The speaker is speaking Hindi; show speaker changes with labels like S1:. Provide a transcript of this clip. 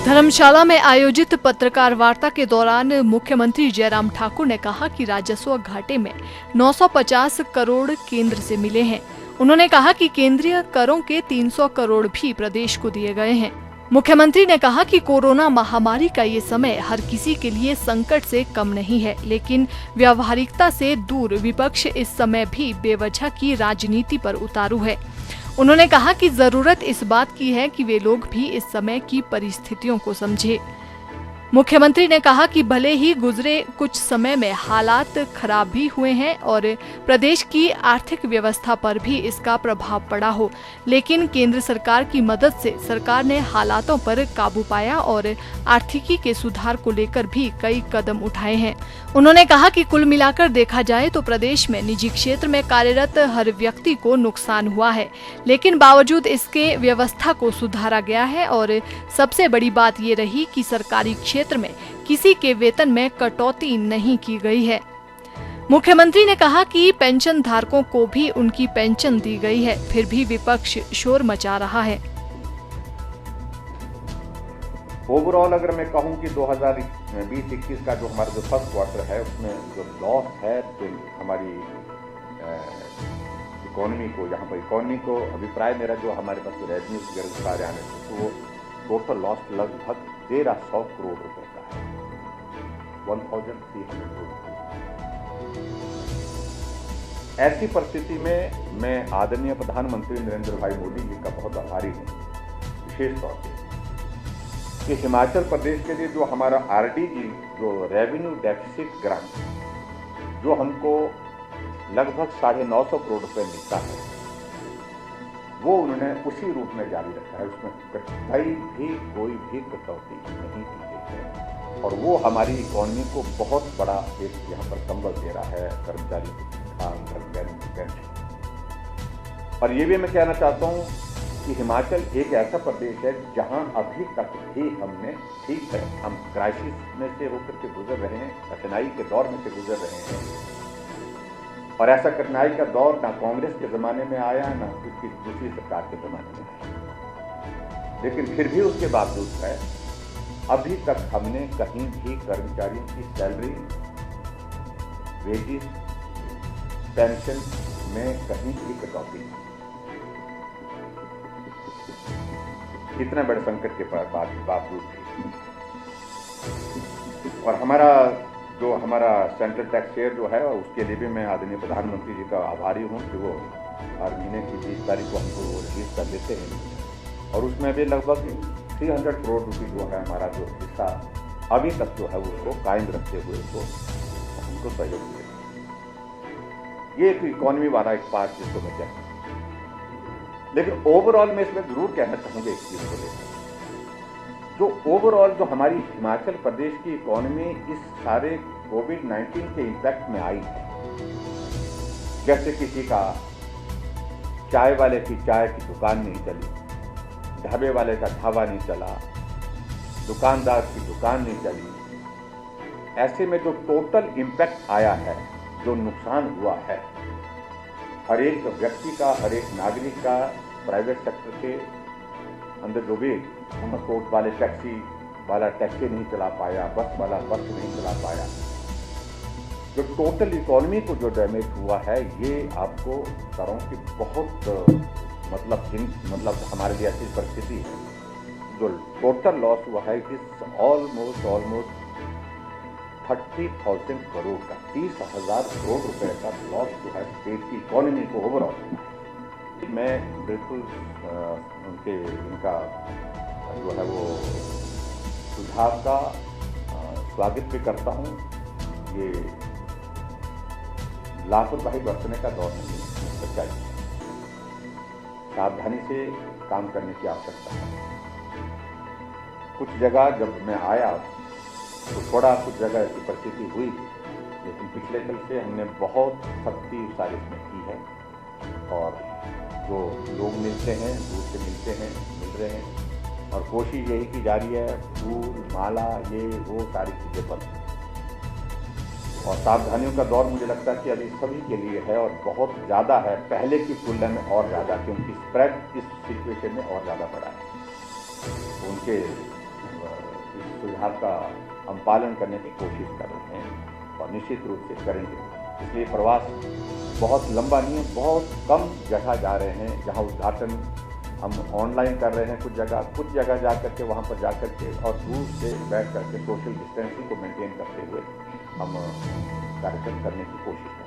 S1: धर्मशाला में आयोजित पत्रकार वार्ता के दौरान मुख्यमंत्री जयराम ठाकुर ने कहा कि राजस्व घाटे में 950 करोड़ केंद्र से मिले हैं। उन्होंने कहा कि केंद्रीय करों के 300 करोड़ भी प्रदेश को दिए गए हैं। मुख्यमंत्री ने कहा कि कोरोना महामारी का ये समय हर किसी के लिए संकट से कम नहीं है, लेकिन व्यावहारिकता से दूर विपक्ष इस समय भी बेवजह की राजनीति पर उतारू है। उन्होंने कहा कि जरूरत इस बात की है कि वे लोग भी इस समय की परिस्थितियों को समझें। मुख्यमंत्री ने कहा कि भले ही गुजरे कुछ समय में हालात खराब भी हुए हैं और प्रदेश की आर्थिक व्यवस्था पर भी इसका प्रभाव पड़ा हो, लेकिन केंद्र सरकार की मदद से सरकार ने हालातों पर काबू पाया और आर्थिकी के सुधार को लेकर भी कई कदम उठाए हैं। उन्होंने कहा कि कुल मिलाकर देखा जाए तो प्रदेश में निजी क्षेत्र में कार्यरत हर व्यक्ति को नुकसान हुआ है, लेकिन बावजूद इसके व्यवस्था को सुधारा गया है और सबसे बड़ी बात ये रही कि सरकारी क्षेत्र में किसी के वेतन में कटौती नहीं की गई है। मुख्यमंत्री ने कहा कि पेंशन धारकों को भी उनकी पेंशन दी गई है, फिर भी विपक्ष शोर मचा रहा है।
S2: ओवरऑल अगर मैं कहूं कि 2020-21 का जो हमारा जो फर्स्ट क्वार्टर है उसमें जो लॉस है जो हमारी इकोनॉमी को, यहाँ पर इकोनॉमी को अभिप्राय मेरा जो हमारे पास रेवेन्यू वगैरह सारे आने थे तो वो टोटल लॉस लगभग 1300 करोड़ रुपए का है, 1300 करोड़। ऐसी परिस्थिति में मैं आदरणीय प्रधानमंत्री नरेंद्र भाई मोदी जी का बहुत आभारी हूँ, विशेष तौर से कि हिमाचल प्रदेश के लिए जो हमारा आरडीजी जो रेवेन्यू डेफिसिट ग्रांट जो हमको लगभग 950 करोड़ रुपए मिलता है वो उन्होंने उसी रूप में जारी रखा है। उसमें कोई भी कटौती नहीं की गई है और वो हमारी इकोनॉमी को बहुत बड़ा एक यहाँ पर संबल दे रहा है, कर्मचारी की पेंशन। और ये भी मैं कहना चाहता हूँ कि हिमाचल एक ऐसा प्रदेश है जहाँ अभी तक भी हमने, ठीक है हम क्राइसिस में से होकर के गुजर रहे हैं, कठिनाई के दौर में से गुजर रहे हैं और ऐसा कठिनाई का दौर ना कांग्रेस के ज़माने में आया ना किसी दूसरी सरकार के ज़माने में आया, लेकिन फिर भी उसके बावजूद है अभी तक हमने कहीं भी कर्मचारियों की सैलरी, वेजिस, पेंशन में कहीं भी कटौती नहीं। इतने बड़े संकट के बावजूद भी और हमारा सेंट्रल टैक्स शेयर जो है उसके लिए भी मैं आदरणीय प्रधानमंत्री जी का आभारी हूँ कि वो हर महीने की 20 तारीख को हमको वो रिलीज कर देते हैं और उसमें भी लगभग 300 करोड़ रुपये जो है हमारा जो हिस्सा अभी तक जो है उसको कायम रखते हुए उनको सहयोग दिया। ये एक इकोनॉमी वाला एक पार्ट जिसको मैं कहता हूँ, लेकिन ओवरऑल मैं इसमें जरूर कहना चाहूँगा एक चीज़ को लेकर, जो ओवरऑल जो हमारी हिमाचल प्रदेश की इकोनॉमी इस सारे कोविड-19 के इम्पैक्ट में आई है, जैसे किसी का चाय वाले की चाय की दुकान नहीं चली, ढाबे वाले का ढाबा नहीं चला, दुकानदार की दुकान नहीं चली, ऐसे में जो टोटल इम्पैक्ट आया है, जो नुकसान हुआ है हर एक व्यक्ति का, हर एक नागरिक का, प्राइवेट सेक्टर के अंदर जो भी ट्रांसपोर्ट वाले टैक्सी वाला टैक्सी नहीं चला पाया, बस वाला बस नहीं चला पाया, जो टोटल इकोनॉमी को जो डैमेज हुआ है ये आपको करों की बहुत मतलब हमारे लिए ऐसी परिस्थिति है जो टोटल लॉस हुआ है इस ऑलमोस्ट 30,000 करोड़ का, 30,000 करोड़ रुपए का लॉस जो है स्टेट की इकोनॉमी को ओवरऑल। मैं बिल्कुल इनका जो है वो सुझाव का स्वागत भी करता हूँ। ये लापरवाही बरतने का दौर नहीं है, सच्चाई सावधानी से काम करने की आवश्यकता है। कुछ जगह जब मैं आया तो थोड़ा कुछ जगह ऐसी परिस्थिति हुई, लेकिन पिछले कल से हमने बहुत सख्ती सारी इसमें की है और जो लोग मिलते हैं दूर से मिल रहे हैं और कोशिश यही की जा रही है फूल माला ये वो सारी चीज़ें बंद और सावधानियों का दौर मुझे लगता है कि अभी सभी के लिए है और बहुत ज़्यादा है, पहले की तुलना में और ज़्यादा, क्योंकि स्प्रेड इस सिचुएशन में और ज़्यादा बढ़ा है। उनके इस सुझाव का हम पालन करने की कोशिश कर रहे हैं और निश्चित रूप से करेंगे। इसलिए प्रवास बहुत लंबा नहीं है, बहुत कम जगह जा रहे हैं जहाँ उद्घाटन हम ऑनलाइन कर रहे हैं, कुछ जगह जा कर के वहाँ पर जा कर के और दूर से बैठ कर के सोशल डिस्टेंसिंग को मेंटेन करते हुए हम कार्यक्रम करने की कोशिश करें।